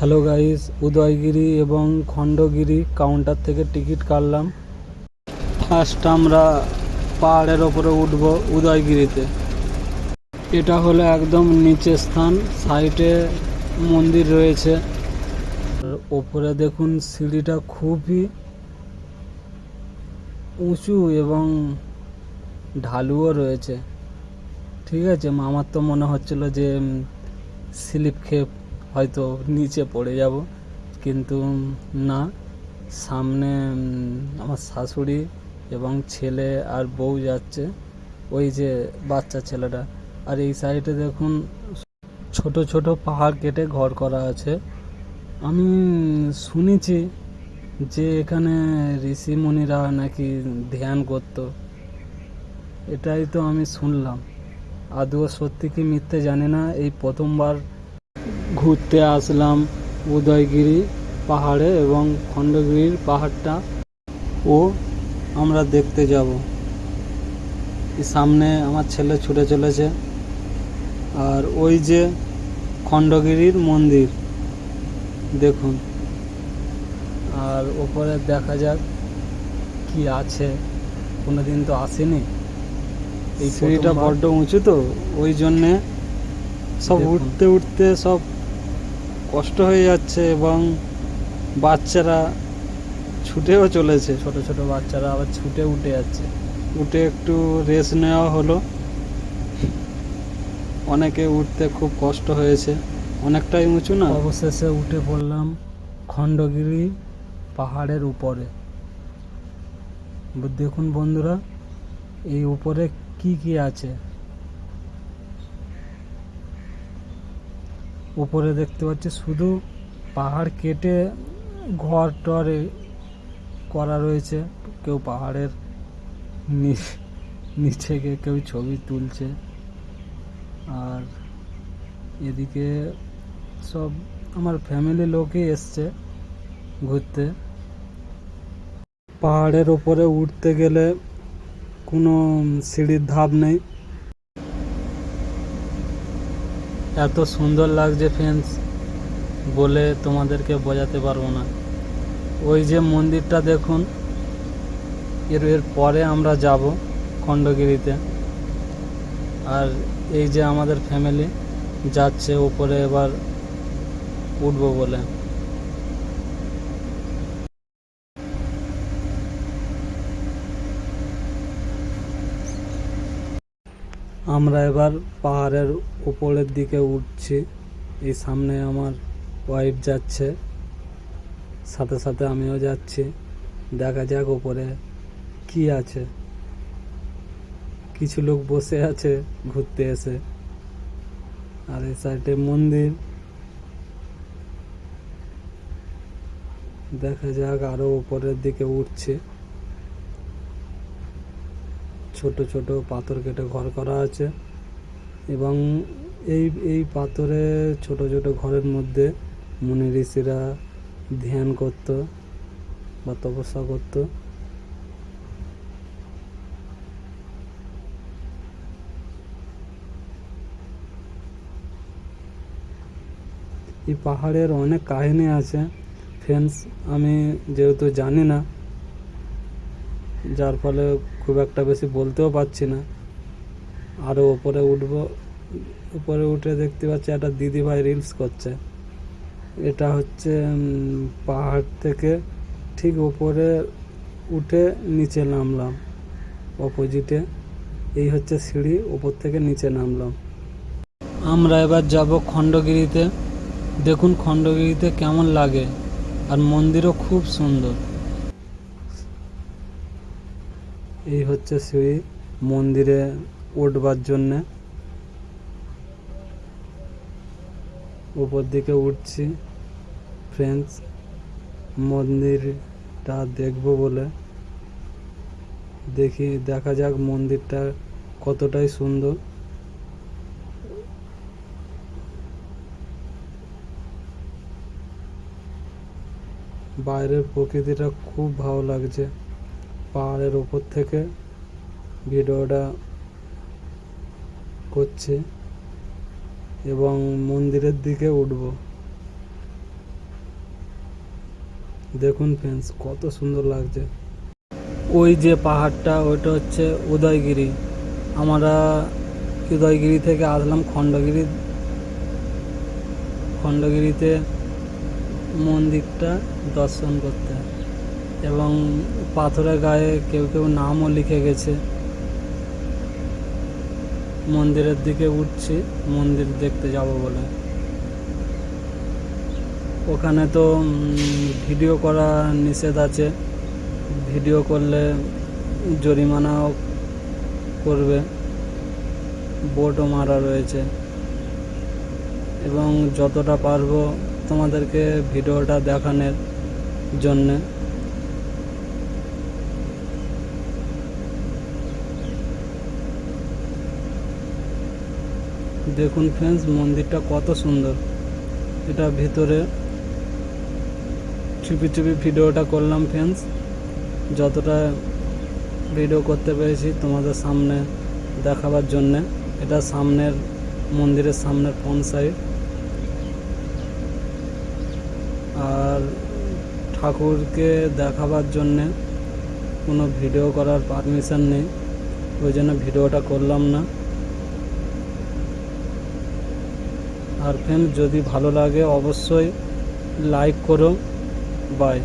Hello guys, Udayagiri এবং Khandagiri counter থেকে ticket কাটলাম। ফার্স্ট আমরা পাহাড়ের ওপরে উঠবো উদয়গিরিতে। এটা হলো একদম নিচের স্থান, সাইডে মন্দির রয়েছে। ওপরে দেখুন সিঁড়িটা খুবই উঁচু এবং ঢালুও রয়েছে। ঠিক আছে, আমার তো মনে হচ্ছিল যে স্লিপ খেয়ে হয়তো নিচে পড়ে যাব, কিন্তু না। সামনে আমার শাশুড়ি এবং ছেলে আর বউ যাচ্ছে, ওই যে বাচ্চা ছেলেটা। আর এই সাইডে দেখুন ছোট ছোট পাহাড় কেটে ঘর করা আছে। আমি শুনেছি যে এখানে ঋষি মুনিরা নাকি ধ্যান করত, এটাই তো আমি শুনলাম। আদৌ সত্যি কি মিথ্যে জানি না। এই প্রথমবার ঘুরতে আসলাম উদয়গিরি পাহাড়ে এবং খণ্ডগিরির পাহাড়টা ও আমরা দেখতে যাব। সামনে আমার ছেলে ছুটে চলেছে, আর ওই যে খণ্ডগিরির মন্দির দেখুন। আর ওপরে দেখা যাক কি আছে, কোনোদিন তো আসেনি। এই সিঁড়িটা বড্ড উঁচু, তো ওই জন্যে সব উঠতে উঠতে সব কষ্ট হয়ে যাচ্ছে এবং বাচ্চারা ছুটেও চলেছে। ছোট ছোট বাচ্চারা আবার ছুটে উঠে যাচ্ছে। উঠে একটু রেস্ট নেওয়া হলো। অনেকে উঠতে খুব কষ্ট হয়েছে, অনেকটাই উঁচু না। অবশেষে উঠে পড়লাম খণ্ডগিরি পাহাড়ের উপরে। দেখুন বন্ধুরা, এই উপরে কি কি আছে। উপরে দেখতে পাচ্ছি শুধু পাহাড় কেটে ঘর টর করা রয়েছে। কেউ পাহাড়ের নিচে গিয়ে কেউ ছবি তুলছে, আর এদিকে সব আমার ফ্যামিলি লোকই এসছে ঘুরতে। পাহাড়ের ওপরে উঠতে গেলে কোনো সিঁড়ির ধাপ নেই। এত সুন্দর লাগছে ফ্রেন্ডস, বলে তোমাদেরকে বোঝাতে পারবো না। ওই যে মন্দিরটা দেখুন, এর পরে আমরা যাব খণ্ডগিরিতে। আর এই যে আমাদের ফ্যামিলি যাচ্ছে উপরে এবার উঠবো বলে। আমরা এবার পাহাড়ের উপরের দিকে উঠছি। এই সামনে আমার ওয়াইফ যাচ্ছে, সাথে সাথে আমিও যাচ্ছি। দেখা যাক উপরে কি আছে। কিছু লোক বসে আছে ঘুরতে এসে। আর এই সাইডে মন্দির। দেখা যাক, আরো উপরের দিকে উঠছে। ছোট ছোট পাথর কেটে ঘর করা আছে, এবং এই পাথরে ছোট ছোট ঘরের মধ্যে মুনি ঋষিরা ধ্যান করত বা তপস্যা করত। এই পাহাড়ের অনেক কাহিনী আছে ফ্রেন্ডস, আমি যেহেতু জানি না, যার ফলে খুব একটা বেশি বলতেও পারছি না। আরও উপরে উঠবো। উপরে উঠে দেখতে পাচ্ছি একটা দিদিভাই রিলস করছে। এটা হচ্ছে পাহাড় থেকে ঠিক উপরে উঠে নিচে নামলাম অপোজিটে। এই হচ্ছে সিঁড়ি, উপর থেকে নিচে নামলাম। আমরা এবার যাব খণ্ডগিরিতে। দেখুন খণ্ডগিরিতে কেমন লাগে, আর মন্দিরও খুব সুন্দর। এই হচ্ছে সিঁড়ি মন্দিরে উঠবার জন্যে। উপর দিকে উঠছি ফ্রেন্ডস, মন্দিরটা দেখবো বলে। দেখা যাক মন্দিরটা কতটাই সুন্দর। বাইরের প্রকৃতিটা খুব ভালো লাগছে। পাহাড়ের উপর থেকে ভিডিওটা করছি এবং মন্দিরের দিকে উঠবো। দেখুন ফ্রেন্ডস কত সুন্দর লাগছে। ওই যে পাহাড়টা ওইটা হচ্ছে উদয়গিরি। আমরা উদয়গিরি থেকে আসলাম খণ্ডগিরিতে মন্দিরটা দর্শন করতে, এবং পাথরের গায়ে কেউ কেউ নামও লিখে গেছে। মন্দিরের দিকে উঠছি মন্দির দেখতে যাব বলে। ওখানে তো ভিডিও করা নিষেধ আছে, ভিডিও করলে জরিমানাও করবে, বোর্ডও মারা রয়েছে। এবং যতটা পারবো তোমাদেরকে ভিডিওটা দেখানোর জন্যে। দেখুন ফ্রেন্ডস মন্দিরটা কত সুন্দর। এটা ভিতরে চুপি চুপি ভিডিওটা করলাম ফ্রেন্ডস, যতটা ভিডিও করতে পেরেছি তোমাদের সামনে দেখাবার জন্যে। এটা সামনের মন্দিরের সামনের ফ্রন্ট সাইড, আর ঠাকুরকে দেখাবার জন্যে কোনো ভিডিও করার পারমিশন নেই, ওই জন্য ভিডিওটা করলাম না। আর ফ্রেন্ড যদি ভালো লাগে অবশ্যই লাইক করো। বাই।